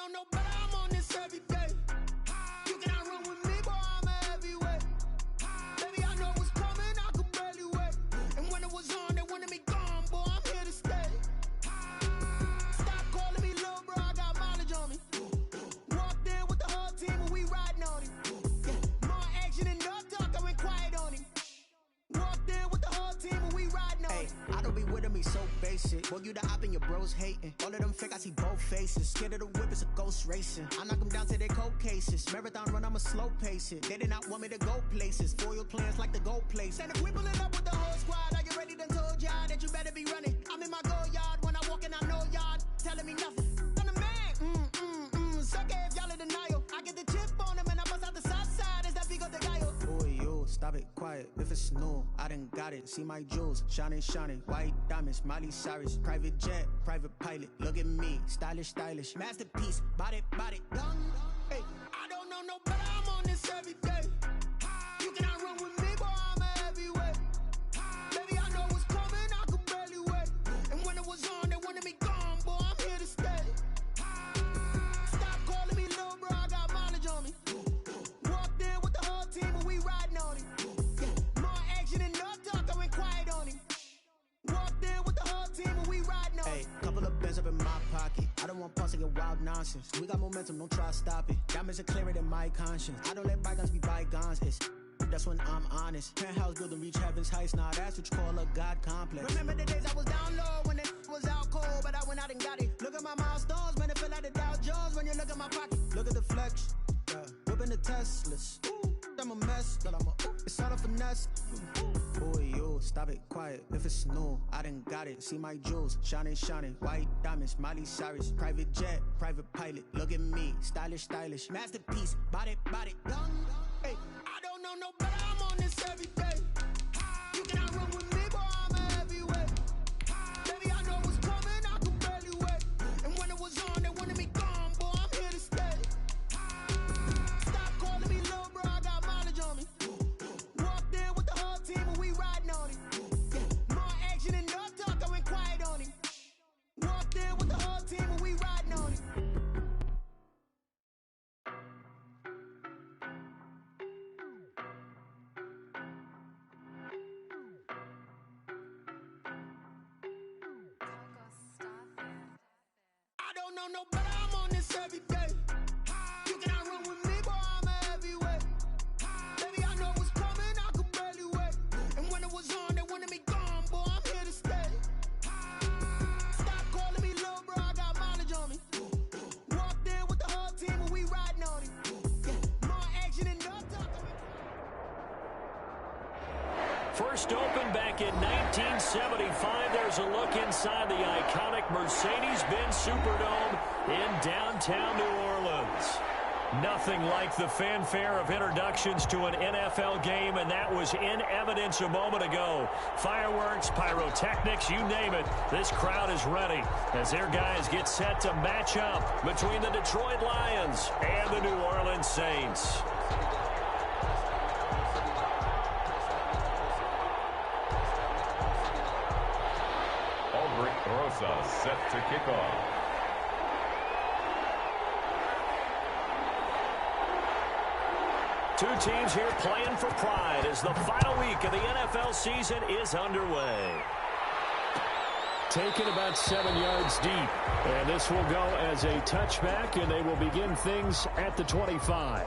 know no better, I'm on this every day. You cannot run with me, boy, I'm a heavyweight. Baby, I know what's coming, I could barely wait. And when it was on, they wanted me gone, boy, I'm here to stay. Stop calling me little bro, I got mileage on me. Walked in with the whole team and we riding on him. Yeah, more action and no talk, I went quiet on him. Walked in with the whole team and we riding on him. I don't be with him, he's so basic. Boy, you the op and your bros hating. All of them fake, I see both faces. Scared of the whip, it's a ghost racing. I knock them down to their cold cases. Marathon run, I'ma slow pace it. They did not want me to go places. Foil plans like the gold place. And if we pulling up with the whole squad, I get ready to told y'all that you better be running. I'm in my go yard when I walk in, I know y'all telling me nothing. I'm the man, suck it if y'all in denial. I get the chip on them and I bust out the south side. Is that Vigo de Gallo? Boy, you, stop it, quiet. If it's new, I done got it. See my jewels, shining, shining. White diamonds, Miley Cyrus. Private jet, private pilot. Look at me, stylish, stylish. Masterpiece, body, done. Hey, I don't know no better, I'm on this every day. You cannot run with me, boy, I'm a heavyweight. Baby, I know what's coming, I could barely wait. And when it was on, they wanted me gone, boy, I'm here to stay. Stop calling me little bro, I got mileage on me. Walked in with the whole team and we riding on him. Yeah, more action and no talk, I went quiet on him. Walked in with the whole team and we riding on him. Couple of bands up in my pocket. I don't want pause to get wild nonsense. We got momentum, don't try to stop it. Diamonds are clearer than my conscience. I don't let bygones be bygones. That's when I'm honest. Penthouse building, reach heaven's heights. Now that's what you call a God complex. Remember the days I was down low when it was out cold, but I went out and got it. Look at my milestones, man, it feel like the Dow Jones when you look at my pocket. Look at the flex, whipping the Teslas. I'm a mess, but it's all a finesse. Boy, you, stop it, quiet. If it's new, I done got it. See my jewels, shining, shining. White diamonds, Miley Cyrus. Private jet, private pilot. Look at me, stylish, stylish. Masterpiece, body, done. Hey, I don't know no better, I'm on this every day. You cannot run with me, boy, I'm a heavyweight. Baby, I know what's coming, I could barely wait. And when it was on, they wanted me gone, boy, I'm here to stay. Stop calling me little bro, I got mileage on me. Walked in with the whole team and we riding on him. Yeah, more action and no talk, I went quiet on him. Walked in with the whole team and we riding on him. I don't know no better, I'm on this every day. You cannot run with me, boy, I'm a heavyweight. Baby, I know what's coming, I could barely wait. And when it was on, they wanted me gone, boy, I'm here to stay. Stop calling me little bro, I got mileage on me. Walked in with the whole team and we riding on him. Yeah, more action and no talk. First opened back in 1975. There's a look inside the iconic Mercedes-Benz Superdome in downtown New Orleans. Nothing like the fanfare of introductions to an NFL game, and that was in evidence a moment ago. Fireworks, pyrotechnics, you name it. This crowd is ready as their guys get set to match up between the Detroit Lions and the New Orleans Saints. Rosa set to kick off. Two teams here playing for pride as the final week of the NFL season is underway. Taken about 7 yards deep, and this will go as a touchback, and they will begin things at the 25.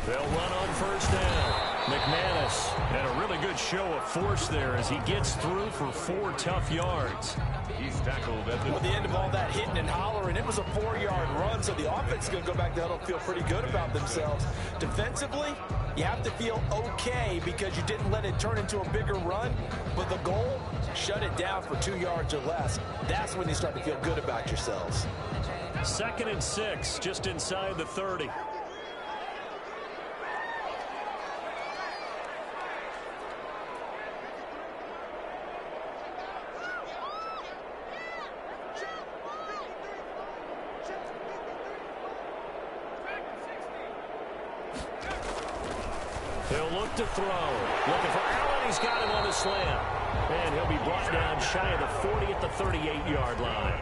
They'll run on first down. McManus had a really good show of force there as he gets through for 4 tough yards. He's tackled at the end of all that hitting and hollering. It was a 4-yard run, so the offense is going to go back to huddle, feel pretty good about themselves. Defensively, You have to feel okay because you didn't let it turn into a bigger run, but the goal, shut it down for 2 yards or less. That's when you start to feel good about yourselves. 2nd and 6, just inside the 30. He'll look to throw. Looking for Allen. He's got him on the slam. And he'll be brought down shy of the 40 at the 38-yard line.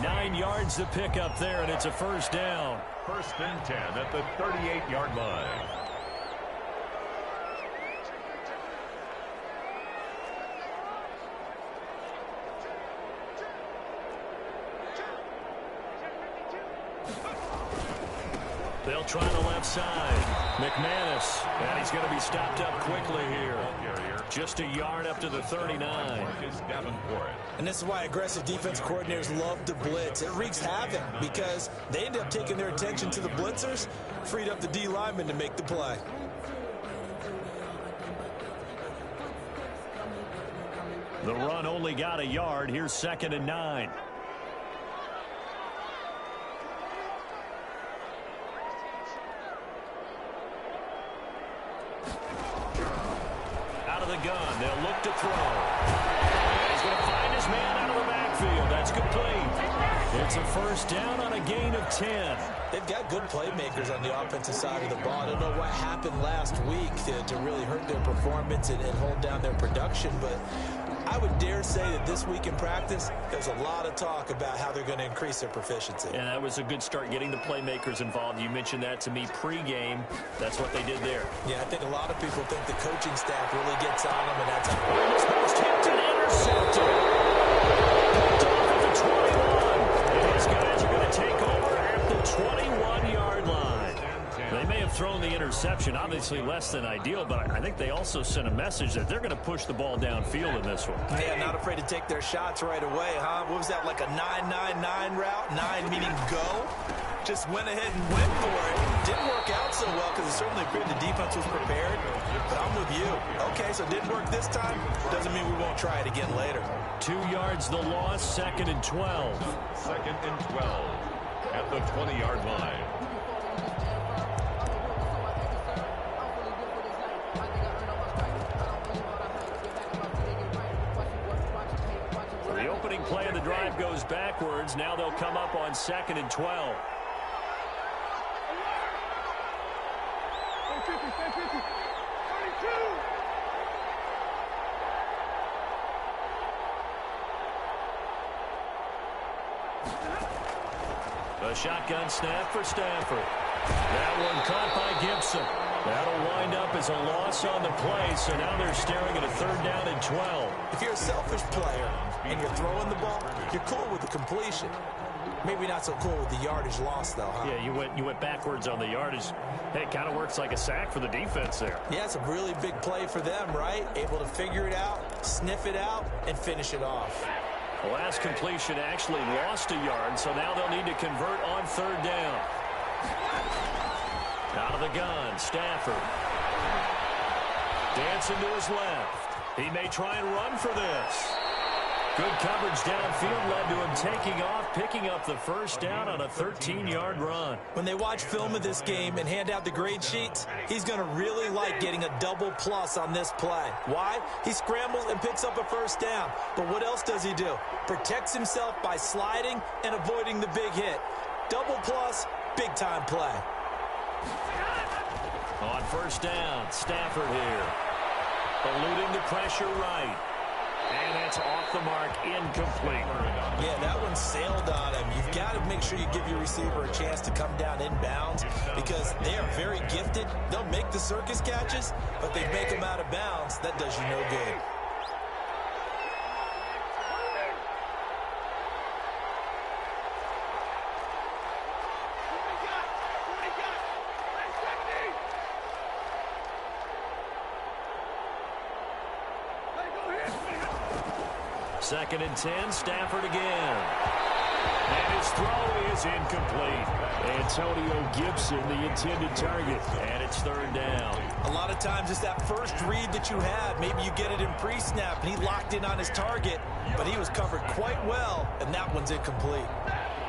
9 yards to pick up there, and it's a first down. 1st and 10 at the 38-yard line. They'll try the left side. McManus. And he's going to be stopped up quickly here. Just a yard up to the 39. And this is why aggressive defense coordinators love to blitz. It wreaks havoc because they end up taking their attention to the blitzers, freed up the D lineman to make the play. The run only got a yard. Here's 2nd and 9. Out of the gun. They'll look to throw. He's going to find his man out of the backfield. That's complete. It's a first down on a gain of 10. They've got good playmakers on the offensive side of the ball. I don't know what happened last week to really hurt their performance and hold down their production, but I would dare say that this week in practice, there's a lot of talk about how they're going to increase their proficiency. And that was a good start getting the playmakers involved. You mentioned that to me pregame. That's what they did there. Yeah, I think a lot of people think the coaching staff really gets on them, and that's how. Ernest Most hit and intercepted. Picked off at the 21. And these guys are going to take over at the 21-yard line. They may have thrown the interception, obviously less than ideal, but I think they also sent a message that they're going to push the ball downfield in this one. Yeah, not afraid to take their shots right away, huh? What was that, like a 9-9-9 route? 9 meaning go? Just went ahead and went for it. Didn't work out so well because it certainly appeared the defense was prepared. But I'm with you. Okay, so it didn't work this time. Doesn't mean we won't try it again later. 2 yards the loss, 2nd and 12. 2nd and 12 at the 20-yard line. The opening play of the drive goes backwards. Now they'll come up on 2nd and 12. A shotgun snap for Stafford. That one caught by Gibson. That'll wind up as a loss on the play, so now they're staring at a 3rd down and 12. If you're a selfish player and you're throwing the ball, you're cool with the completion. Maybe not so cool with the yardage loss, though, huh? Yeah, you went backwards on the yardage. Hey, it kind of works like a sack for the defense there. Yeah, it's a really big play for them, right? Able to figure it out, sniff it out, and finish it off. The last completion actually lost a yard, so now they'll need to convert on 3rd down. Out of the gun, Stafford. Dancing to his left. He may try and run for this. Good coverage downfield led to him taking off, picking up the first down on a 13-yard run. When they watch film of this game and hand out the grade sheets, he's going to really like getting a double plus on this play. Why? He scrambles and picks up a first down. But what else does he do? Protects himself by sliding and avoiding the big hit. Double plus, big-time play. On 1st down, Stafford here. Eluding the pressure right. And that's off the mark, incomplete. Yeah, that one sailed on him. You've got to make sure you give your receiver a chance to come down inbounds because they are very gifted. They'll make the circus catches, but they make them out of bounds. That does you no good. Second and 10, Stafford again. And his throw is incomplete. Antonio Gibson, the intended target. And it's third down. A lot of times it's that first read that you have. Maybe you get it in pre-snap, and he locked in on his target, but he was covered quite well, and that one's incomplete.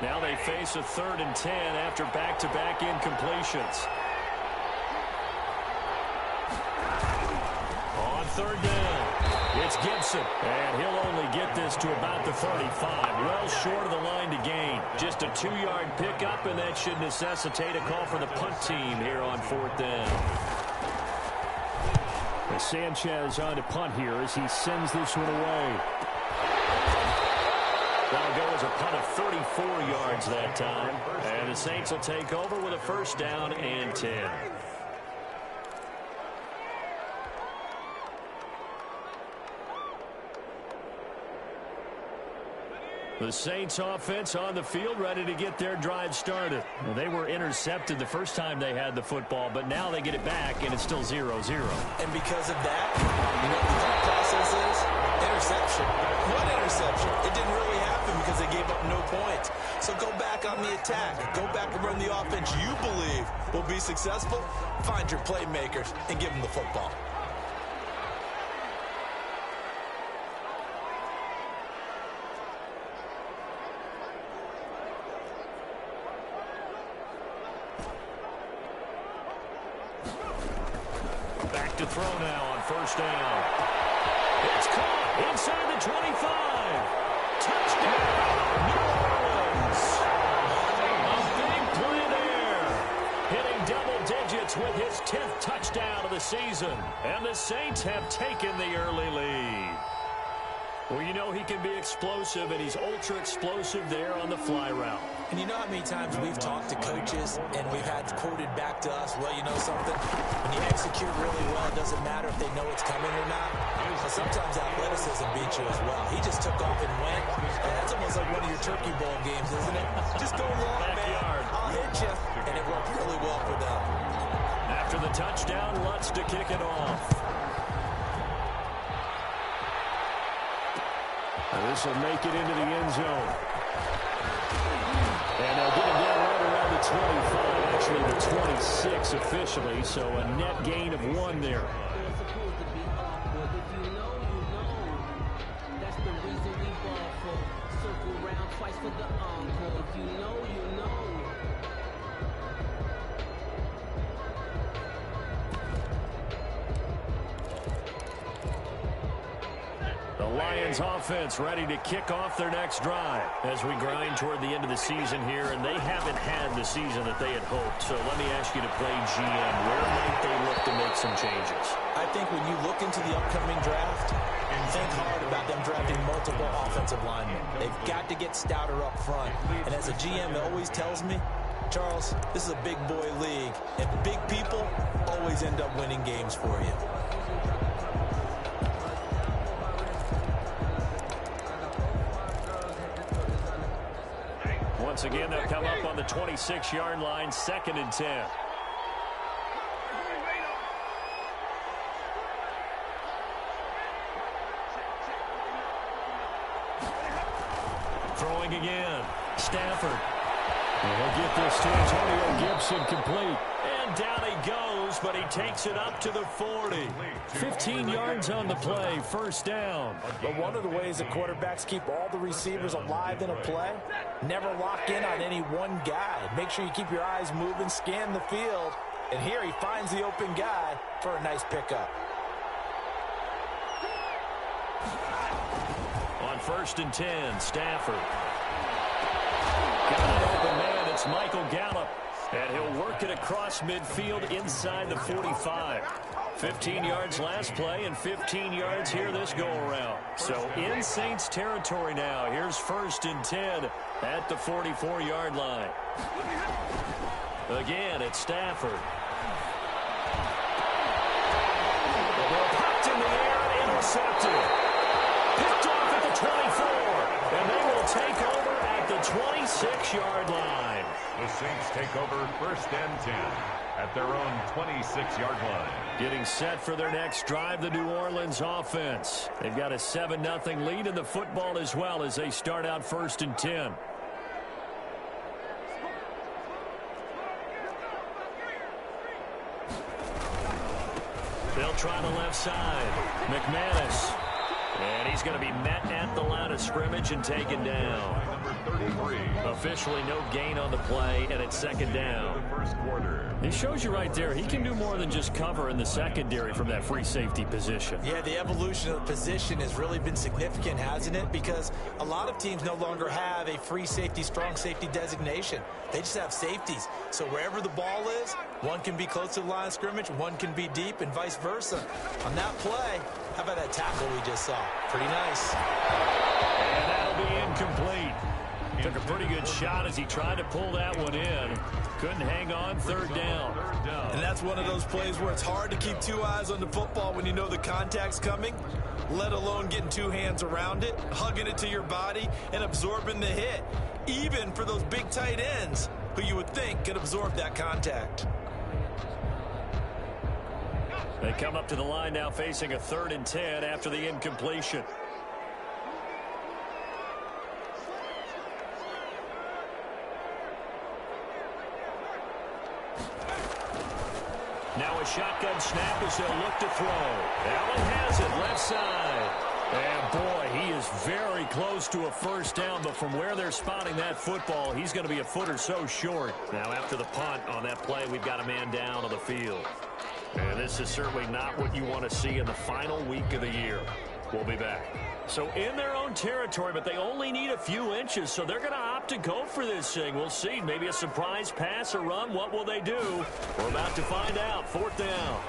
Now they face a 3rd and 10 after back-to-back incompletions. On 3rd down, it's Gibson, and he'll only get this to about the 35, well short of the line to gain. Just a 2-yard pickup, and that should necessitate a call for the punt team here on 4th down. Sanchez on to punt here as he sends this one away. That'll go as a punt of 34 yards that time. And the Saints will take over with a 1st down and 10. The Saints offense on the field ready to get their drive started. Well, they were intercepted the first time they had the football, but now they get it back, and it's still 0-0. And because of that, you know what the thought process is? Interception. What interception? It didn't really happen because they gave up no points. So go back on the attack. Go back and run the offense you believe will be successful. Find your playmakers and give them the football. Back to throw now on 1st down. It's caught inside the 25. Touchdown, New Orleans. A big play there. Hitting double digits with his 10th touchdown of the season. And the Saints have taken the early lead. Well, you know he can be explosive, and he's ultra-explosive there on the fly route. And you know how many times we've talked to coaches and we've had quoted back to us, well, you know something? When you execute really well, it doesn't matter if they know it's coming or not. But sometimes athleticism beats you as well. He just took off and went. And that's almost like one of your Turkey Bowl games, isn't it? Just go long, Backyard. man. I'll hit you. And it worked really well for them. After the touchdown, Lutz to kick it off. And this will make it into the end zone. And they'll get him down right around the 25, actually the 26 officially, so a net gain of 1 there. Lions offense ready to kick off their next drive as we grind toward the end of the season here, and they haven't had the season that they had hoped. So let me ask you to play GM. Where might they look to make some changes? I think when you look into the upcoming draft, think hard about them drafting multiple offensive linemen. They've got to get stouter up front. And as a GM always tells me, Charles, this is a big boy league, and big people always end up winning games for you. Once again, they'll come up on the 26-yard line, 2nd and 10. Throwing again, Stafford. And he'll get this to Antonio Gibson complete. And down he goes, but he takes it up to the 40. 15 yards on the play, 1st down. But one of the ways that quarterbacks keep all the receivers alive in a play, never lock in on any one guy. Make sure you keep your eyes moving, scan the field. And here he finds the open guy for a nice pickup. On 1st and 10, Stafford. Got an open man, it's Michael Gallup. And he'll work it across midfield inside the 45. 15 yards last play and 15 yards here this go-around. So in Saints territory now. Here's 1st and 10 at the 44-yard line. Again, it's Stafford. The ball popped in the air and intercepted. Picked off at the 24. And they will take over at the 26-yard line. The Saints take over 1st and 10 at their own 26-yard line. Getting set for their next drive, the New Orleans offense. They've got a 7-0 lead in the football as well as they start out 1st and 10. They'll try the left side. McManus. And he's going to be met at the line of scrimmage and taken down. Officially no gain on the play, and it's second down. He shows you right there, he can do more than just cover in the secondary from that free safety position. Yeah, the evolution of the position has really been significant, hasn't it? Because a lot of teams no longer have a free safety, strong safety designation. They just have safeties. So wherever the ball is, one can be close to the line of scrimmage, one can be deep, and vice versa. On that play, how about that tackle we just saw? Pretty nice. And that'll be incomplete. Took a pretty good shot as he tried to pull that one in. Couldn't hang on, third down. And that's one of those plays where it's hard to keep two eyes on the football when you know the contact's coming, let alone getting two hands around it, hugging it to your body, and absorbing the hit. Even for those big tight ends who you would think could absorb that contact. They come up to the line now facing a 3rd and 10 after the incompletion. Now a shotgun snap as they'll look to throw. Allen has it, left side. And boy, he is very close to a first down, but from where they're spotting that football, he's going to be a foot or so short. Now after the punt on that play, we've got a man down on the field. And this is certainly not what you want to see in the final week of the year. We'll be back. So in their own territory, but they only need a few inches, so they're going to opt to go for this thing. We'll see. Maybe a surprise pass or run. What will they do? We're about to find out. 4th down.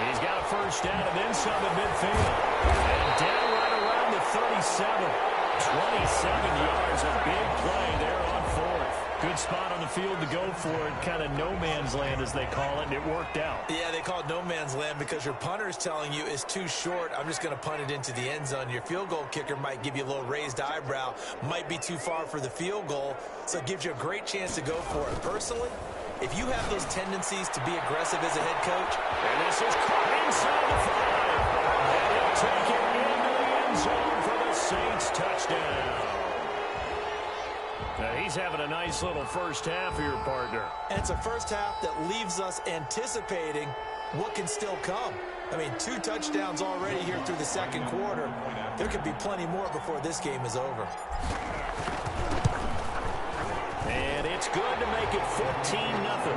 He's got a first down and then some at midfield. And down right around the 37. 27 yards. A big play there on 4th. Good spot on the field to go for it. Kind of no man's land, as they call it, and it worked out. Yeah, they call it no man's land because your punter is telling you it's too short. I'm just going to punt it into the end zone. Your field goal kicker might give you a little raised eyebrow, might be too far for the field goal, so it gives you a great chance to go for it. Personally, if you have those tendencies to be aggressive as a head coach, and this is caught inside the 5, and he'll take it into the end zone for the Saints touchdown. Now he's having a nice little first half here, partner. And it's a first half that leaves us anticipating what can still come. I mean, 2 touchdowns already here through the second quarter. There could be plenty more before this game is over. And it's good to make it 14-0.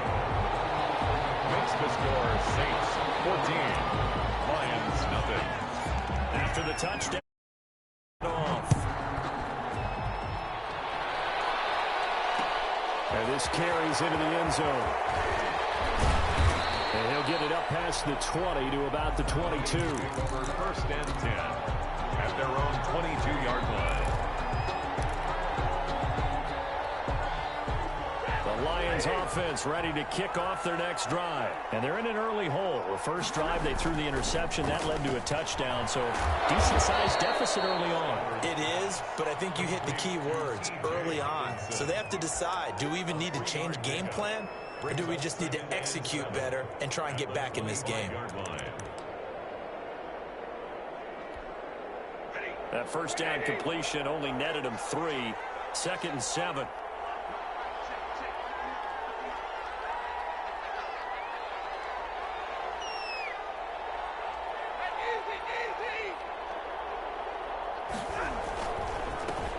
Makes the score Saints 14, Lions nothing. After the touchdown off. And this carries into the end zone. And he'll get it up past the 20 to about the 22. Over 1st and 10 at their own 22-yard line. The Lions offense ready to kick off their next drive. And they're in an early hole. The first drive, they threw the interception. That led to a touchdown. So decent-sized deficit early on. It is, but I think you hit the key words, early on. So they have to decide, do we even need to change game plan? Or do we just need to execute better and try and get back in this game? That first down completion only netted them 3. 2nd and 7.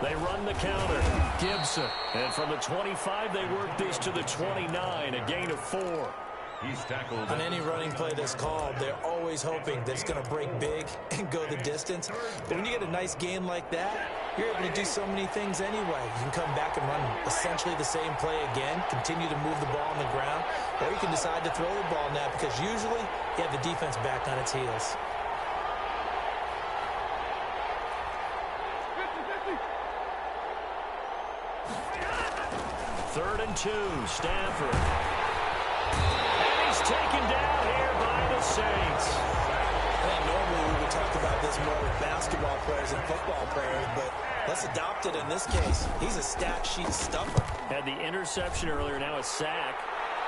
They run the counter. Gibson. And from the 25, they work this to the 29, a gain of 4. He's tackled. On any running play that's called, they're always hoping that it's going to break big and go the distance. But when you get a nice gain like that, you're able to do so many things anyway. You can come back and run essentially the same play again, continue to move the ball on the ground, or you can decide to throw the ball now because usually you have the defense back on its heels. Third and 2, Stafford. And he's taken down here by the Saints. Normally we would talk about this more with basketball players and football players, but let's adopt it in this case. He's a stat sheet stuffer. Had the interception earlier, now a sack.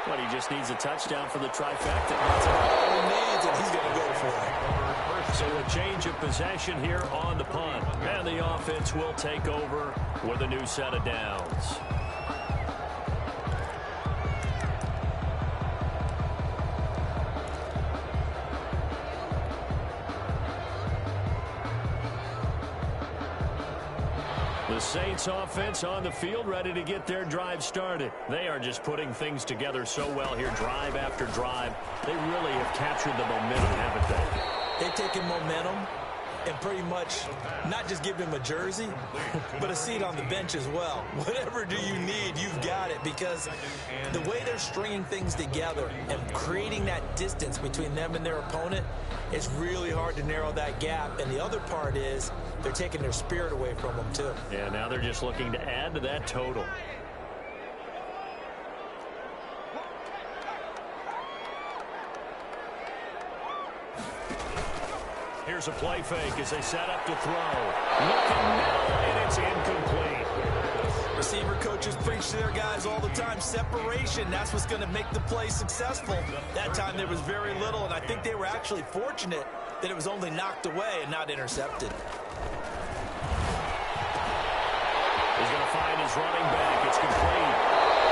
But he just needs a touchdown for the trifecta. That's all he needs, and he's going to go for it. So a change of possession here on the punt. And the offense will take over with a new set of downs. Saints offense on the field, ready to get their drive started. They are just putting things together so well here, drive after drive. They really have captured the momentum, haven't they? They've taken momentum and pretty much not just give him a jersey, but a seat on the bench as well. Whatever do you need, you've got it, because the way they're stringing things together and creating that distance between them and their opponent, it's really hard to narrow that gap. And the other part is they're taking their spirit away from them, too. Yeah, now they're just looking to add to that total. Here's a play fake as they set up to throw. Looking middle, and it's incomplete. Receiver coaches preach to their guys all the time. Separation, that's what's going to make the play successful. That time there was very little, and I think they were actually fortunate that it was only knocked away and not intercepted. He's going to find his running back. It's complete.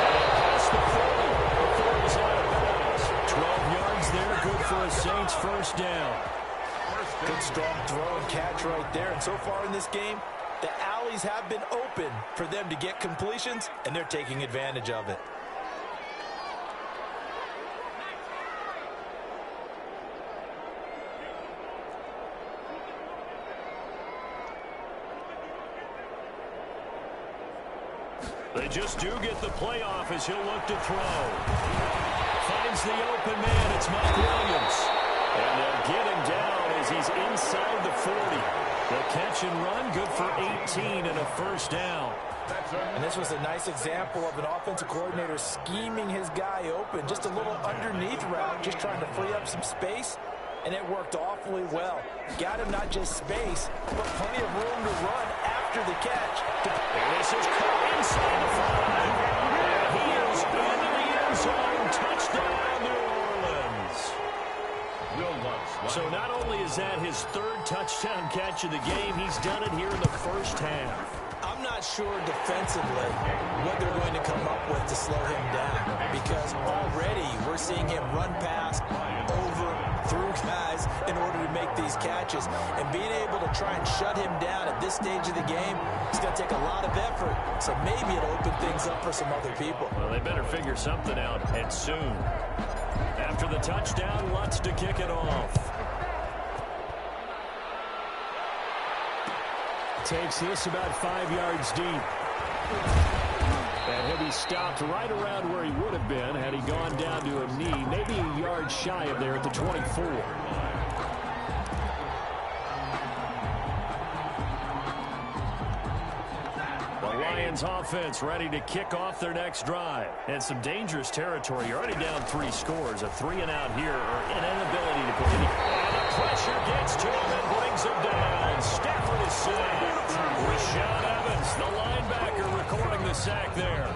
And past the 40. Before he's out of bounds. 12 yards there, good for a Saints first down. Good strong throw and catch right there. And so far in this game, the alleys have been open for them to get completions, and they're taking advantage of it. They just do get the playoff as he'll look to throw. Finds the open man. It's Mike Williams. And they'll get him down as he's inside the 40. The catch and run, good for 18 and a first down. And this was a nice example of an offensive coordinator scheming his guy open. Just a little underneath route, just trying to free up some space. And it worked awfully well. Got him not just space, but plenty of room to run after the catch. And this is caught inside the 5. And he is into the end zone. Touchdown, New Orleans. So not only is that his third touchdown catch of the game, he's done it here in the first half. I'm not sure defensively what they're going to come up with to slow him down, because already we're seeing him run past, over, through guys in order to make these catches. And being able to try and shut him down at this stage of the game, it's going to take a lot of effort. So maybe it'll open things up for some other people. Well, they better figure something out, and soon. After the touchdown, Lutz to kick it off. Takes this about 5 yards deep. And he'll be stopped right around where he would have been had he gone down to a knee, maybe a yard shy of there at the 24. The Lions offense ready to kick off their next drive. And some dangerous territory. You're already down 3 scores. A 3 and out here, or an inability to put any. And the pressure gets to him and brings him down. Stafford is sacked. Rashaan Evans, the linebacker, recording the sack there.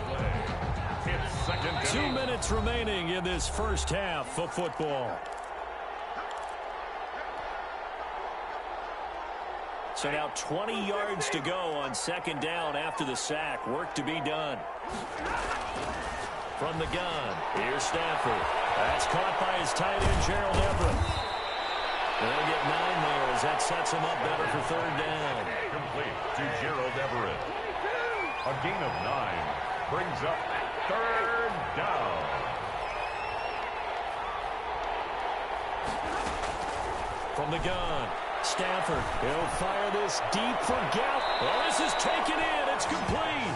2 minutes remaining in this first half of football. So now 20 yards to go on second down after the sack. Work to be done. From the gun, here's Stafford. That's caught by his tight end, Gerald Everett. They'll get 9 there as that sets him up better for third down. Complete to Gerald Everett. A gain of 9 brings up third down. From the gun, Stafford. He'll fire this deep for Gallup. Well, this is taken in. It's complete.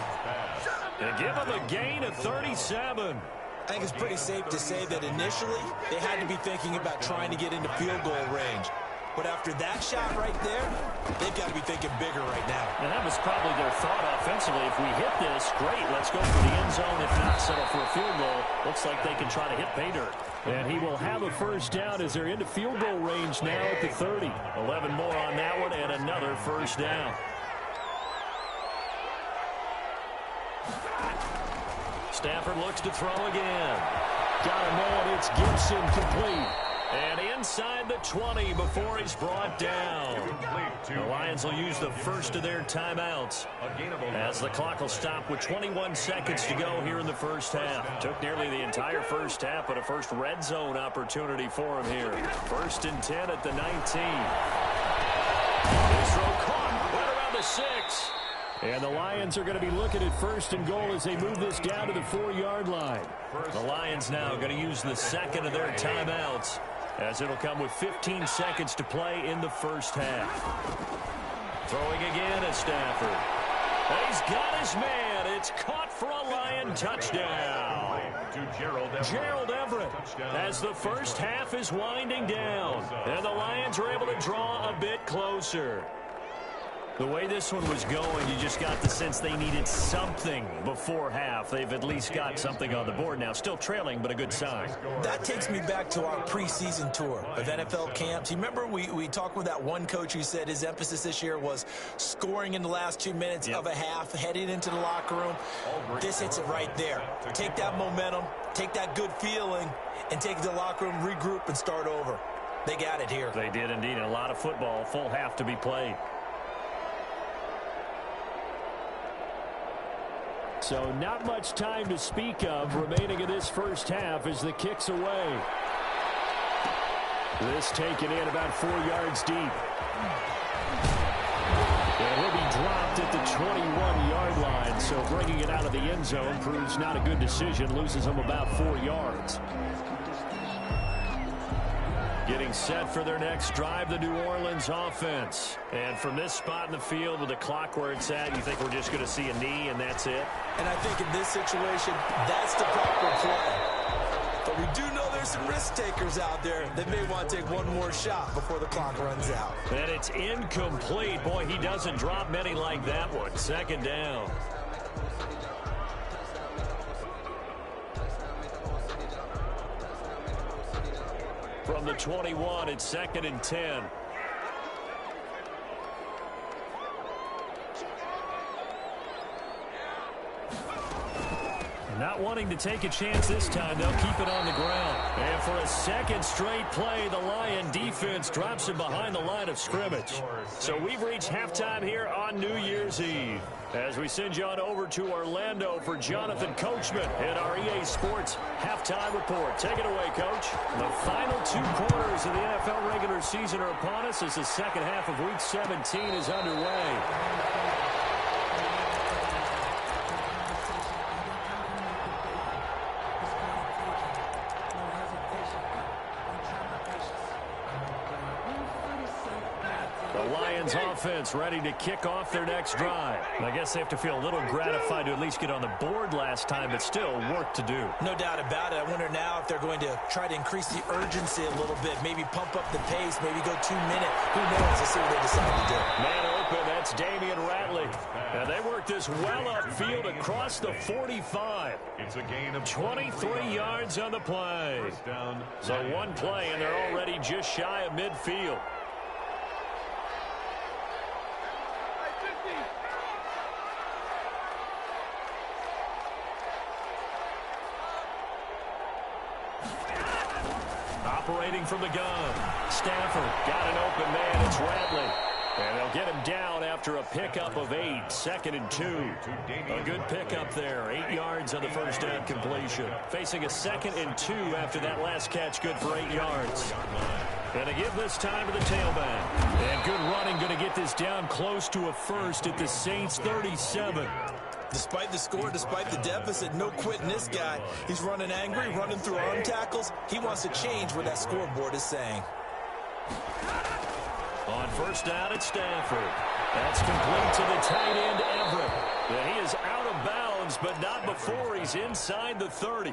And give him a gain of 37. I think it's pretty safe to say that initially they had to be thinking about trying to get into field goal range. But after that shot right there, they've got to be thinking bigger right now. And that was probably their thought offensively. If we hit this, great, let's go for the end zone. If not, settle for a field goal. Looks like they can try to hit pay dirt. And he will have a first down as they're into field goal range now at the 30. 11 more on that one and another first down. Stafford looks to throw again. Got a man, it's Gibson, complete. And inside the 20 before he's brought down. The Lions will use the first of their timeouts as the clock will stop with 21 seconds to go here in the first half. Took nearly the entire first half, but a first red zone opportunity for him here. 1st and 10 at the 19. His throw caught right around the 6. And the Lions are going to be looking at 1st and goal as they move this down to the 4-yard line. The Lions now going to use the second of their timeouts, as it'll come with 15 seconds to play in the first half. Throwing again is Stafford. And he's got his man. It's caught for a Lion touchdown. Gerald Everett, as the first half is winding down. And the Lions are able to draw a bit closer. The way this one was going, you just got the sense they needed something before half. They've at least got something on the board now. Still trailing, but a good sign. That takes me back to our preseason tour of NFL camps. You remember we talked with that one coach who said his emphasis this year was scoring in the last 2 minutes of a half, heading into the locker room. This hits it right there. Take that momentum, take that good feeling, and take it to the locker room, regroup, and start over. They got it here. They did indeed. And a lot of football, full half to be played. So not much time to speak of remaining in this first half as the kick's away. This taken in about 4 yards deep. And he'll be dropped at the 21-yard line, so bringing it out of the end zone proves not a good decision, loses him about 4 yards. Getting set for their next drive, the New Orleans offense. And from this spot in the field with the clock where it's at, you think we're just going to see a knee and that's it? And I think in this situation, that's the proper play. But we do know there's some risk takers out there that may want to take one more shot before the clock runs out. And it's incomplete. Boy, he doesn't drop many like that one. 2nd down. From the 21, it's 2nd and 10. Not wanting to take a chance this time, they'll keep it on the ground. And for a second straight play, the Lion defense drops him behind the line of scrimmage. So we've reached halftime here on New Year's Eve. As we send you on over to Orlando for Jonathan Coachman in our EA Sports Halftime Report. Take it away, Coach. The final 2 quarters of the NFL regular season are upon us as the second half of Week 17 is underway. Offense ready to kick off their next drive. I guess they have to feel a little gratified to at least get on the board last time, but still work to do. No doubt about it. I wonder now if they're going to try to increase the urgency a little bit, maybe pump up the pace, maybe go 2 minute. Who knows? Let's see what they decide to do. Man open, that's Damian Ratley. And they work this well upfield across the 45. It's a gain of 23 yards on the play. So one play, and they're already just shy of midfield. Operating from the gun. Stafford got an open man. It's Ratley. And they'll get him down after a pickup of 8. 2nd and 2. A good pickup there. 8 yards on the first down completion. Facing a 2nd and 2 after that last catch. Good for 8 yards. And they give this time to the tailback. And good running, going to get this down close to a first at the Saints 37. Despite the score, despite the deficit, no quitting this guy. He's running angry, running through arm tackles. He wants to change what that scoreboard is saying. On first down, it's Stafford. That's complete to the tight end, Everett. And he is out of bounds, but not before he's inside the 30.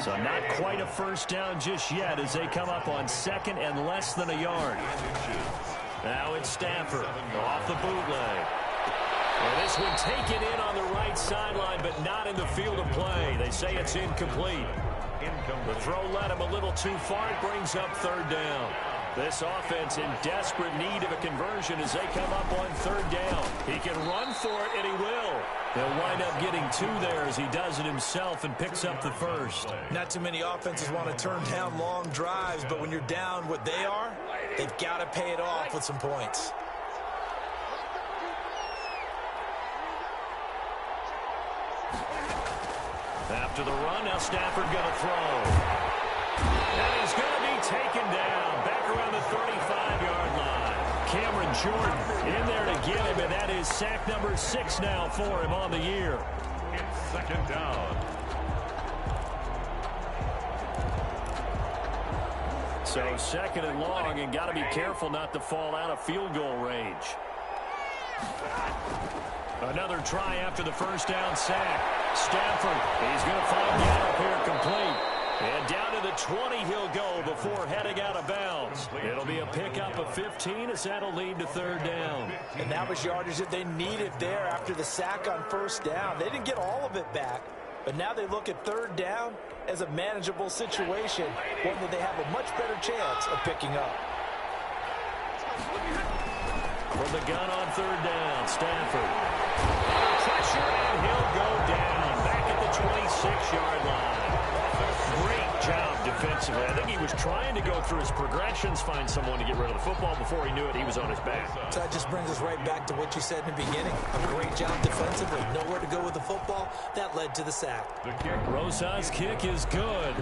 So not quite a first down just yet as they come up on 2nd and less than a yard. Now it's Stafford off the bootleg. And this one taken in on the right sideline, but not in the field of play. They say it's incomplete. The throw led him a little too far. It brings up 3rd down. This offense in desperate need of a conversion as they come up on 3rd down. He can run for it, and he will. He'll wind up getting 2 there as he does it himself and picks up the first. Not too many offenses want to turn down long drives, but when you're down what they are, they've got to pay it off with some points. After the run, now Stafford going to throw. And he's going to be taken down back around the 35-yard line. Cameron Jordan in there to get him, and that is sack number 6 now for him on the year. It's second down. So second and long, and got to be careful not to fall out of field goal range. Another try after the first down sack. Stafford, he's going to find the up here complete. And down to the 20 he'll go before heading out of bounds. It'll be a pickup of 15 as that'll lead to third down. And that was yardage that they needed there after the sack on first down. They didn't get all of it back, but now they look at third down as a manageable situation, one that they have a much better chance of picking up. From the gun on third down, Stafford. Pressure, and he'll go down back at the 26-yard line. Great job defensively. I think he was trying to go through his progressions, find someone to get rid of the football. Before he knew it, he was on his back. So that just brings us right back to what you said in the beginning. A great job defensively. Nowhere to go with the football. That led to the sack. Rosas' kick is good.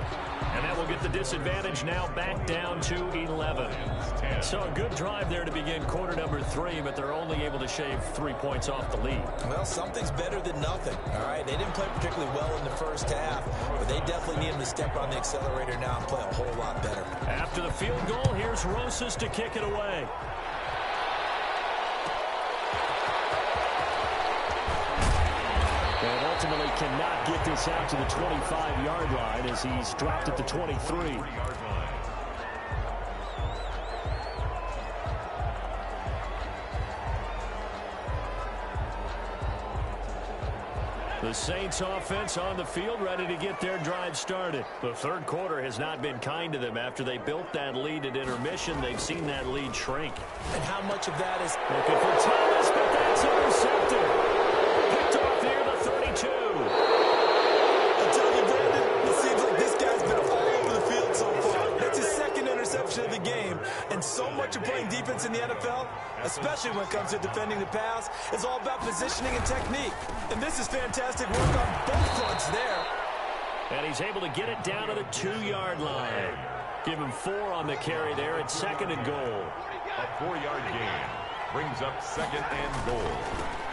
And that will get the disadvantage now back down to 11. So a good drive there to begin quarter number 3, but they're only able to shave 3 points off the lead. Well, something's better than nothing, all right? They didn't play particularly well in the first half, but they definitely need them to step on the accelerator now and play a whole lot better. After the field goal, here's Rosas to kick it away. And ultimately cannot get this out to the 25-yard line as he's dropped at the 23. The Saints offense on the field, ready to get their drive started. The third quarter has not been kind to them. After they built that lead at intermission, they've seen that lead shrink. And how much of that is... Looking for Thomas, but that's intercepted. Picked off near the 32. I'll tell you, Brandon, it seems like this guy's been all over the field so far. That's his second interception of the game. And so much of playing defense in the NFL, especially when it comes to defending the pass, is all about positioning and technique. And this is fantastic work on both fronts there. And he's able to get it down to the 2-yard line. Give him 4 on the carry there at second and goal. A 4-yard gain brings up second and goal.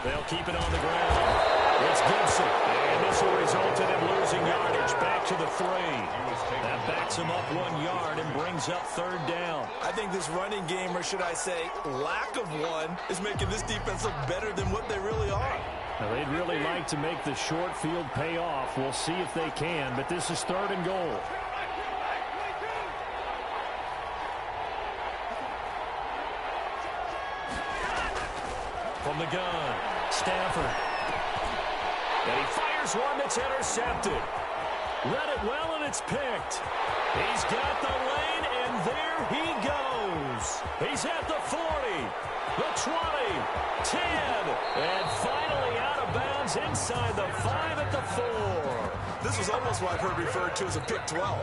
They'll keep it on the ground. It's Gibson. And this will result in him losing yardage back to the 3. That backs him up 1 yard and brings up third down. I think this running game, or should I say lack of one, is making this defense look better than what they really are. Now, they'd really like to make the short field pay off. We'll see if they can, but this is third and goal. From the gun, Stafford. And he fires one that's intercepted. Read it well, and it's picked. He's got the lane, and there he goes. He's at the 40, the 20, 10, and finally out of bounds inside the 5 at the 4. This was almost what I've heard referred to as a pick 12.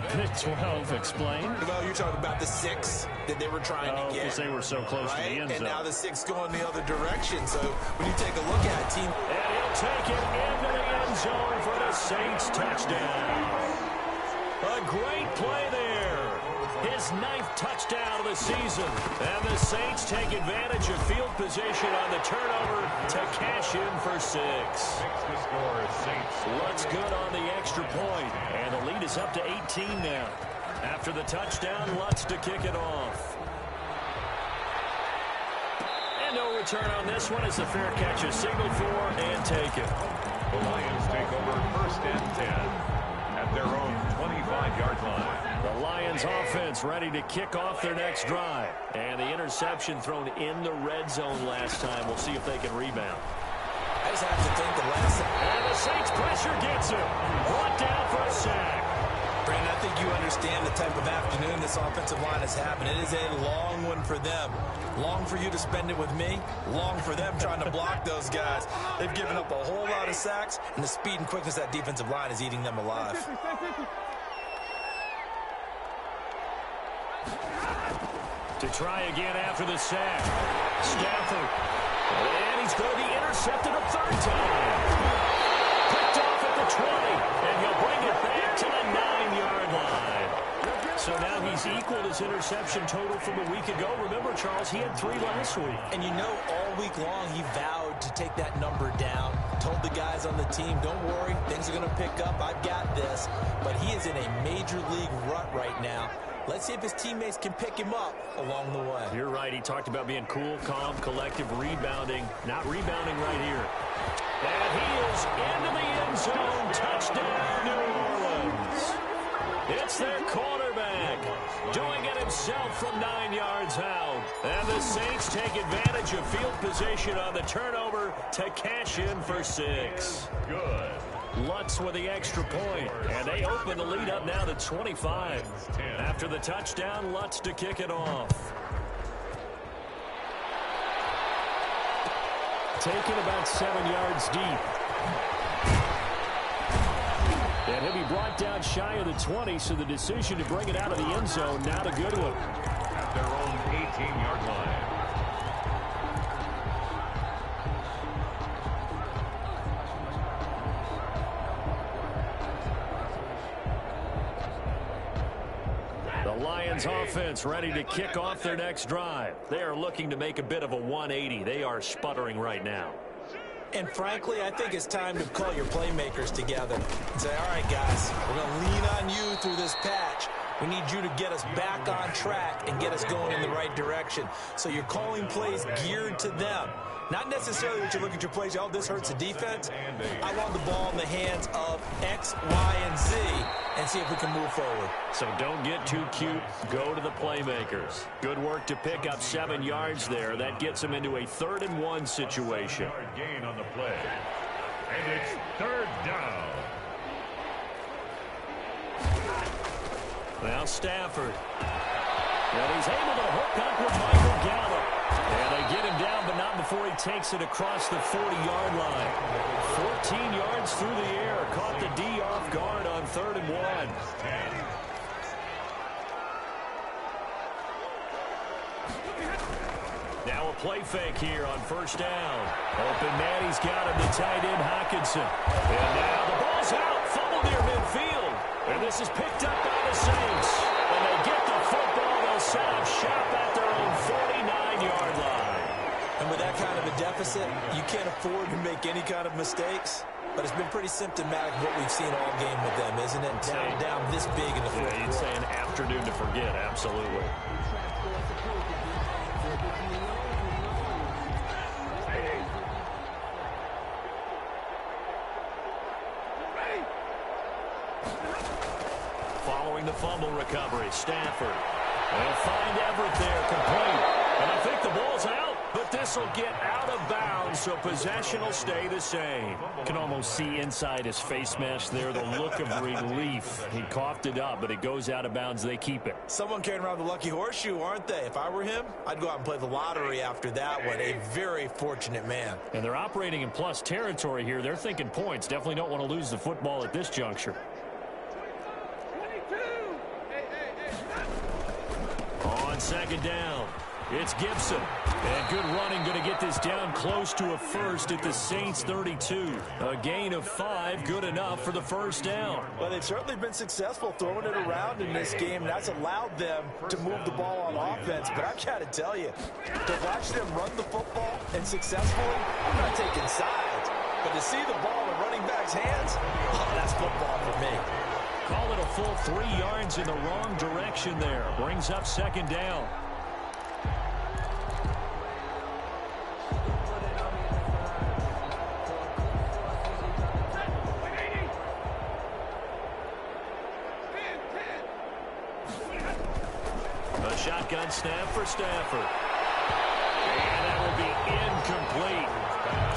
Pick 12, explain. Well, you're talking about the 6 that they were trying to get. Because they were so close to the end zone. And now the 6 going the other direction. So when you take a look at it, team... And he'll take it into the end zone for the Saints touchdown. A great play there. His 9th touchdown of the season. And the Saints take advantage of field position on the turnover to cash in for 6. 6 to score, Saints. Looks good on the extra point. And the lead is up to 18 now. After the touchdown, Lutz to kick it off. And no return on this one as the fair catch is signaled for and taken. The Lions take over first and 10 at their own 25-yard line. The Lions offense ready to kick off their next drive. And the interception thrown in the red zone last time. We'll see if they can rebound. I just have to think the last... And the Saints pressure gets him. Brought down for a sack. Brandon, I think you understand the type of afternoon this offensive line is having. It is a long one for them. Long for you to spend it with me. Long for them trying to block those guys. They've given up a whole lot of sacks, and the speed and quickness of that defensive line is eating them alive. To try again after the sack. Stafford. And he's going to be intercepted a third time. Picked off at the 20. And he'll bring it back to the 9-yard line. So now he's equaled his interception total from a week ago. Remember, Charles, he had 3 last week. And you know, all week long he vowed to take that number down. Told the guys on the team, don't worry, things are going to pick up. I've got this. But he is in a major league rut right now. Let's see if his teammates can pick him up along the way. You're right. He talked about being cool, calm, collective, rebounding. Not rebounding right here. And he is into the end zone. Touchdown, New Orleans. It's their quarterback doing it himself from 9 yards out. And the Saints take advantage of field position on the turnover to cash in for 6. Good. Lutz with the extra point, and they open the lead up now to 25. After the touchdown, Lutz to kick it off. Taken about 7 yards deep. And he'll be brought down shy of the 20, so the decision to bring it out of the end zone, not a good one. At their own 18-yard line. The Lions offense ready to kick off their next drive. They are looking to make a bit of a 180. They are sputtering right now. And frankly, I think it's time to call your playmakers together and say, all right, guys, we're going to lean on you through this patch. We need you to get us back on track and get us going in the right direction. So you're calling plays geared to them. Not necessarily that you look at your plays, oh, this hurts the defense. I want the ball in the hands of X, Y, and Z and see if we can move forward. So don't get too cute. Go to the playmakers. Good work to pick up 7 yards there. That gets them into a 3rd and 1 situation. Gain on the play. And it's 3rd down. Now Stafford. And he's able to hook up with Michael Gallup. And they get him down, but not before he takes it across the 40-yard line. 14 yards through the air. Caught the D off guard on 3rd and 1. Now a play fake here on 1st down. Open man, he's got him, the tight end Hockenson. And now the ball's out, fumble near midfield. And this is picked up by the Saints. When they get the football, they'll set up shop at their own 49-yard line. And with that kind of a deficit, you can't afford to make any kind of mistakes. But it's been pretty symptomatic of what we've seen all game with them, isn't it? Down this big in the fourth quarter. You'd say an afternoon to forget, absolutely. Following the fumble recovery, Stafford. They'll find Everett there, complete. And I think the ball's out, but this will get out of bounds, so possession will stay the same. Can almost see inside his face mask there, the look of relief. He coughed it up, but it goes out of bounds. They keep it. Someone carrying around the lucky horseshoe, aren't they? If I were him, I'd go out and play the lottery after that one. A very fortunate man. And they're operating in plus territory here. They're thinking points. Definitely don't want to lose the football at this juncture. On 2nd down, it's Gibson. And good running, going to get this down close to a first at the Saints 32. A gain of 5, good enough for the 1st down. Well, they've certainly been successful throwing it around in this game, and that's allowed them to move the ball on offense. But I've got to tell you, to watch them run the football and successfully, I'm not taking sides. But to see the ball in the running back's hands, oh, that's football for me. Call it a full 3 yards in the wrong direction there. Brings up 2nd down. A shotgun snap for Stafford. And that will be incomplete.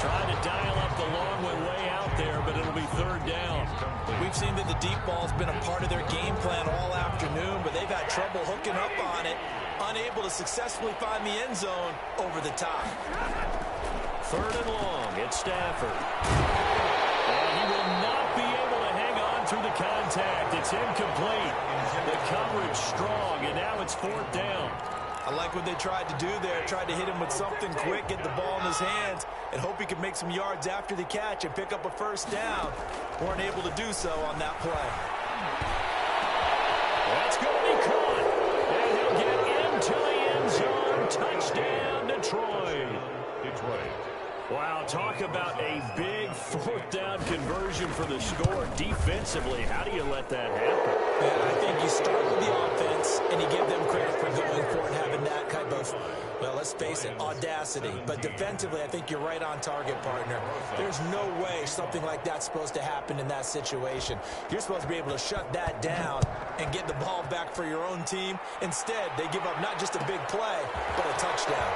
Trying to dial up the long one way out there, but it'll be 3rd down. We've seen that the deep ball's been a part of their game plan all afternoon, but they've had trouble hooking up on it, unable to successfully find the end zone over the top. 3rd and long, it's Stafford. And he will not be able to hang on through the contact. It's incomplete. The coverage strong, and now it's 4th down. I like what they tried to do there, tried to hit him with something quick, get the ball in his hands, and hope he could make some yards after the catch and pick up a 1st down. Weren't able to do so on that play. That's going to be caught. Wow, talk about a big fourth down conversion for the score. Defensively, how do you let that happen? Man, I think you start with the offense, and you give them credit for going for it and having that kind of, well, let's face it, audacity. But defensively, I think you're right on target, partner. There's no way something like that's supposed to happen in that situation. You're supposed to be able to shut that down and get the ball back for your own team. Instead, they give up not just a big play, but a touchdown.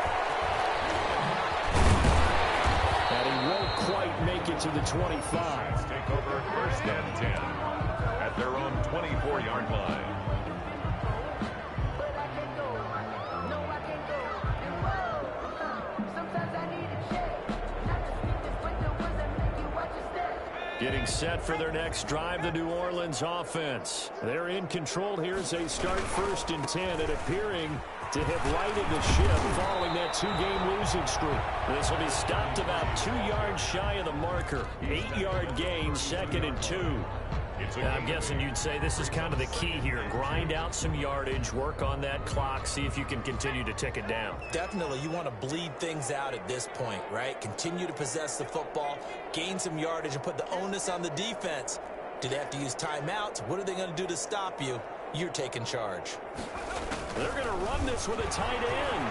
And he won't quite make it to the 25. Take over first and 10 at their own 24-yard line. Getting set for their next drive, the New Orleans offense. They're in control here as they start first and 10 and appearing to have righted the ship following that 2-game losing streak. This will be stopped about 2 yards shy of the marker. 8-yard gain, 2nd and 2. I'm guessing you'd say this is kind of the key here. Grind out some yardage, work on that clock, see if you can continue to tick it down. Definitely, you want to bleed things out at this point, right? Continue to possess the football, gain some yardage, and put the onus on the defense. Do they have to use timeouts? What are they going to do to stop you? You're taking charge. They're going to run this with a tight end.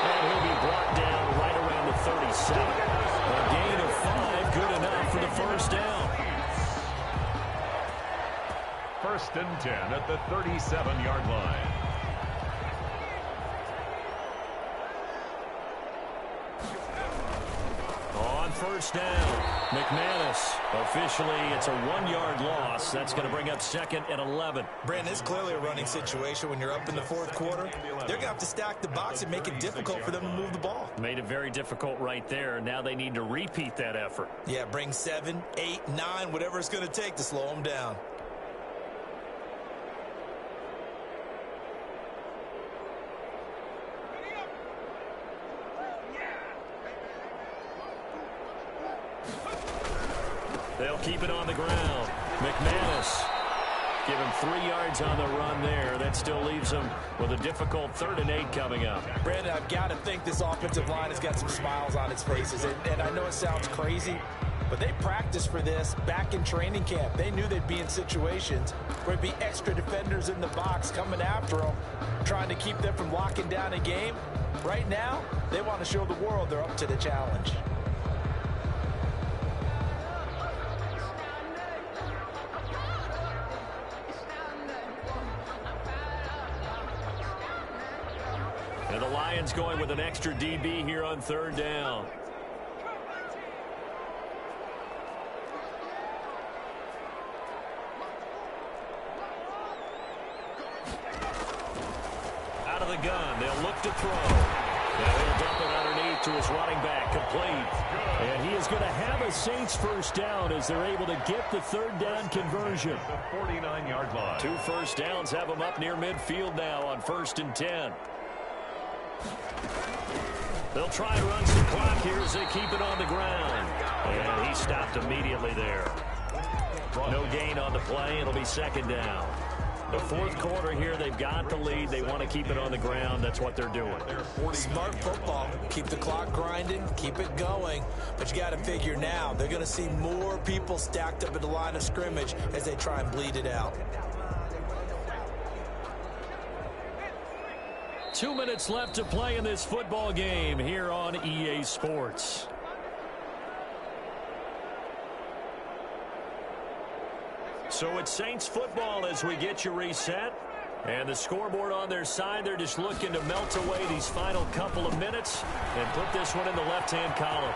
And he'll be brought down right around the 37. A gain of 5, good enough for the first down. First and 10 at the 37-yard line. On first down, McManus. Officially, it's a 1-yard loss. That's going to bring up 2nd and 11. Brandon, it's clearly a running situation when you're up in the fourth quarter. They're going to have to stack the box and make it difficult for them to move the ball. Made it very difficult right there. Now they need to repeat that effort. Yeah, bring 7, 8, 9, whatever it's going to take to slow them down. They'll keep it on the ground. McManus give him 3 yards on the run there. That still leaves him with a difficult 3rd and 8 coming up. Brandon, I've got to think this offensive line has got some smiles on its faces. And I know it sounds crazy, but they practiced for this back in training camp. They knew they'd be in situations where there'd be extra defenders in the box coming after them, trying to keep them from locking down a game. Right now, they want to show the world they're up to the challenge. And the Lions going with an extra DB here on 3rd down. Out of the gun, they'll look to throw. Now he'll dump it underneath to his running back, complete. And he is going to have a Saints first down as they're able to get the 3rd down conversion. The 49-yard line. 2 first downs have them up near midfield now on 1st and 10. They'll try and run some clock here as they keep it on the ground. And he stopped immediately there. No gain on the play. It'll be 2nd down. The 4th quarter here, they've got the lead. They want to keep it on the ground. That's what they're doing. Smart football. Keep the clock grinding. Keep it going. But you got to figure now, they're going to see more people stacked up at the line of scrimmage as they try and bleed it out. 2 minutes left to play in this football game here on EA Sports. So it's Saints football as we get you reset. And the scoreboard on their side, they're just looking to melt away these final couple of minutes and put this one in the left-hand column.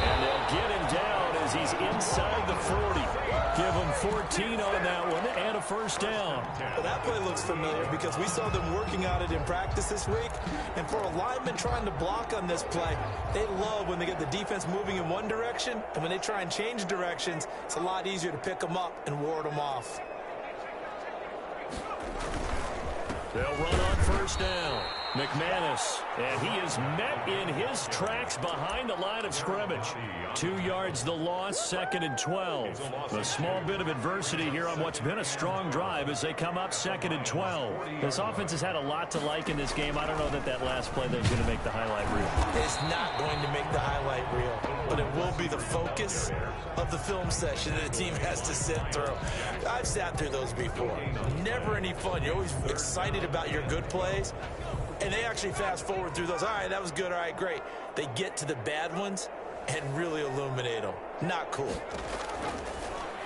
And they'll get him down as he's inside the 40. Give him 14 on that one and a first down. Well, that play looks familiar because we saw them working on it in practice this week. And for a lineman trying to block on this play, they love when they get the defense moving in one direction. And when they try and change directions, it's a lot easier to pick them up and ward them off. They'll run on first down. McManus, and he is met in his tracks behind the line of scrimmage. 2 yards the loss, 2nd and 12. A small bit of adversity here on what's been a strong drive as they come up 2nd and 12. This offense has had a lot to like in this game. I don't know that last play is going to make the highlight reel. It's not going to make the highlight reel, but it will be the focus of the film session that the team has to sit through. I've sat through those before. Never any fun. You're always excited about your good plays. And they actually fast forward through those. All right, that was good. All right, great. They get to the bad ones and really illuminate them. Not cool.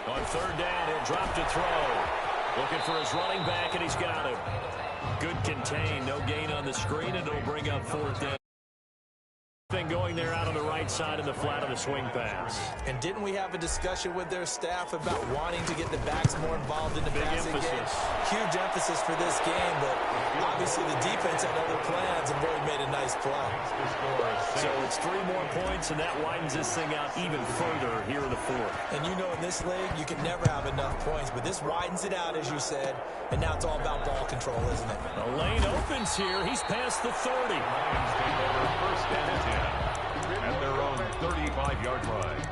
On 3rd down, he'll drop to throw. Looking for his running back, and he's got him. Good contain. No gain on the screen, and it'll bring up 4th down. Thing going there out on the right side of the flat of the swing pass. And didn't we have a discussion with their staff about wanting to get the backs more involved in the passing game? Huge emphasis for this game, but obviously the defense had other plans and really made a nice play. So it's 3 more points, and that widens this thing out even further here in the 4th. And you know in this league, you can never have enough points, but this widens it out, as you said, and now it's all about ball control, isn't it? The lane opens here. He's past the 30. Lions take over 1st down and 10 at their own 35-yard line.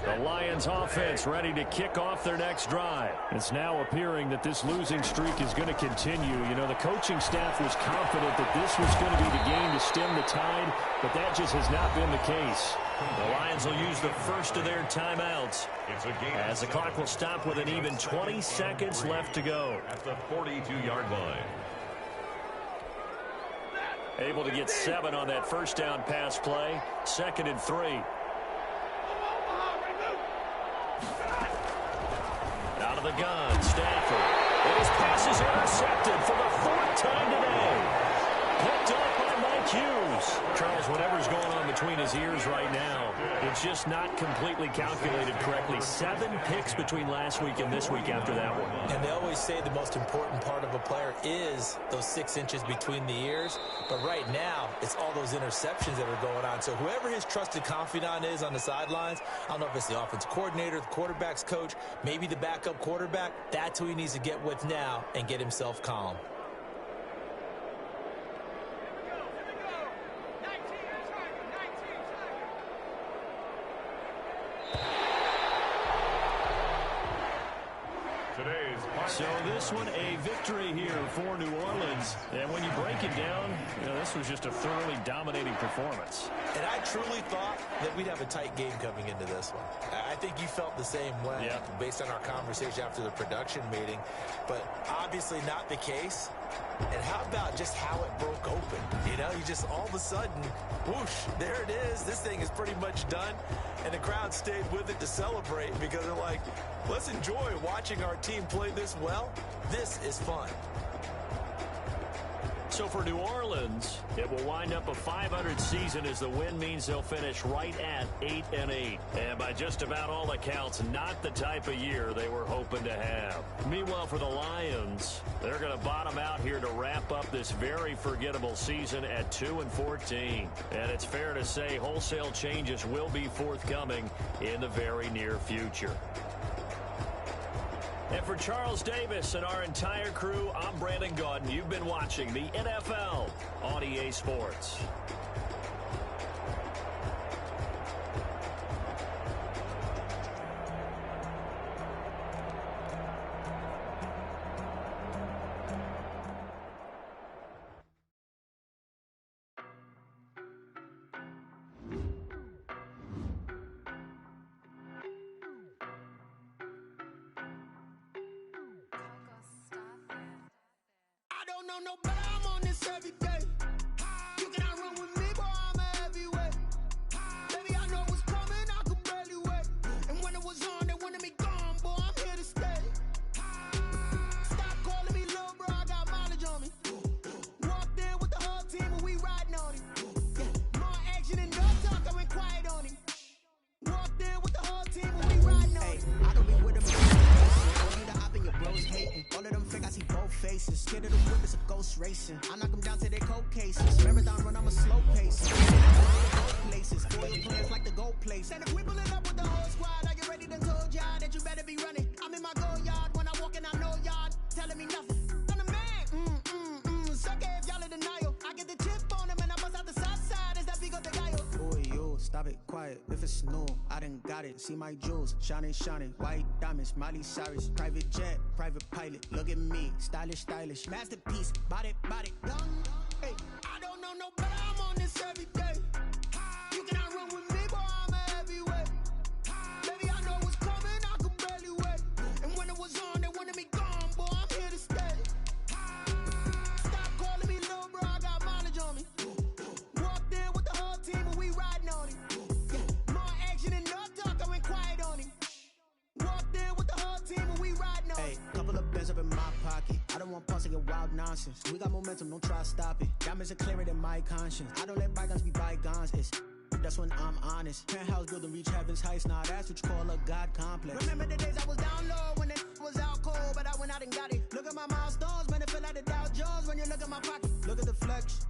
The Lions offense ready to kick off their next drive. It's now appearing that this losing streak is going to continue. You know, the coaching staff was confident that this was going to be the game to stem the tide, but that just has not been the case. The Lions will use the first of their timeouts as the clock will stop with an even 20 seconds left to go. At the 42-yard line. Able to get 7 on that 1st down pass play. 2nd and 3. Out of the gun, Stafford. And his pass is intercepted for the 4th time today. Picked up by Mike Hughes. Charles, whatever's going on between his ears right now, it's just not completely calculated correctly. 7 picks between last week and this week after that one. And they always say the most important part of a player is those 6 inches between the ears. But right now, it's all those interceptions that are going on. So whoever his trusted confidant is on the sidelines, I don't know if it's the offense coordinator, the quarterback's coach, maybe the backup quarterback, that's who he needs to get with now and get himself calm. So this one, a victory here for New Orleans. And when you break it down, you know, this was just a thoroughly dominating performance. And I truly thought that we'd have a tight game coming into this one. I think you felt the same way based on our conversation after the production meeting. But obviously not the case. And how about just how it broke open? You know, you just all of a sudden, whoosh, there it is. This thing is pretty much done. And the crowd stayed with it to celebrate because they're like, let's enjoy watching our team play this well. This is fun. So for New Orleans, it will wind up a .500 season as the win means they'll finish right at 8-8. And by just about all accounts, not the type of year they were hoping to have. Meanwhile, for the Lions, they're going to bottom out here to wrap up this very forgettable season at 2-14. And it's fair to say wholesale changes will be forthcoming in the very near future. And for Charles Davis and our entire crew, I'm Brandon Gaudin. You've been watching the NFL on EA Sports. No better, I'm on this every day. You cannot run with me, boy, I'm a heavyweight. Baby, I know what's coming, I could barely wait. And when it was on, they wanted me gone, boy, I'm here to stay. Stop calling me little bro, I got mileage on me. Walked in with the whole team and we riding on him. More action and no talk, I went quiet on him. Walked in with the whole team and we riding on him. I don't be with them. You the op and your bros hating. All of them fake, I see both faces. Scared of the whip, it's a ghost racing. I knock them down to their cold cases. Marathon run, I'm a slow pace. Places, foil players like the gold place. And if we pull it up with the whole squad, are you ready? Done told y'all that you better be stop it, quiet. If it's new, I done got it. See my jewels, shining, shining. White diamonds, Miley Cyrus. Private jet, private pilot. Look at me, stylish, stylish. Masterpiece, body, body, done. Hey, I don't know no better, I'm on this every day. You cannot run with me, boy, I'm a heavyweight. Baby, I know what's coming, I can barely wait. And when it was on, they wanted me gone, boy, I'm here to stay. Stop calling me little bro, I got mileage on me. Walked in with the whole team and we riding on him. Yeah, more action and no talk, I went quiet on him. Walked in with the whole team and we riding on him. Hey, couple of bands up in my pocket. I don't want pause to get wild nonsense. We got momentum, don't try to stop it. Diamonds are clearer than my conscience. I don't let bygones be bygones. That's when I'm honest. Penthouse building, reach heaven's heights. Nah, that's what you call a God complex. Remember the days I was down low when it was out cold, but I went out and got it. Look at my milestones, man, it feel like the Dow Jones when you look at my pocket. Look at the flex.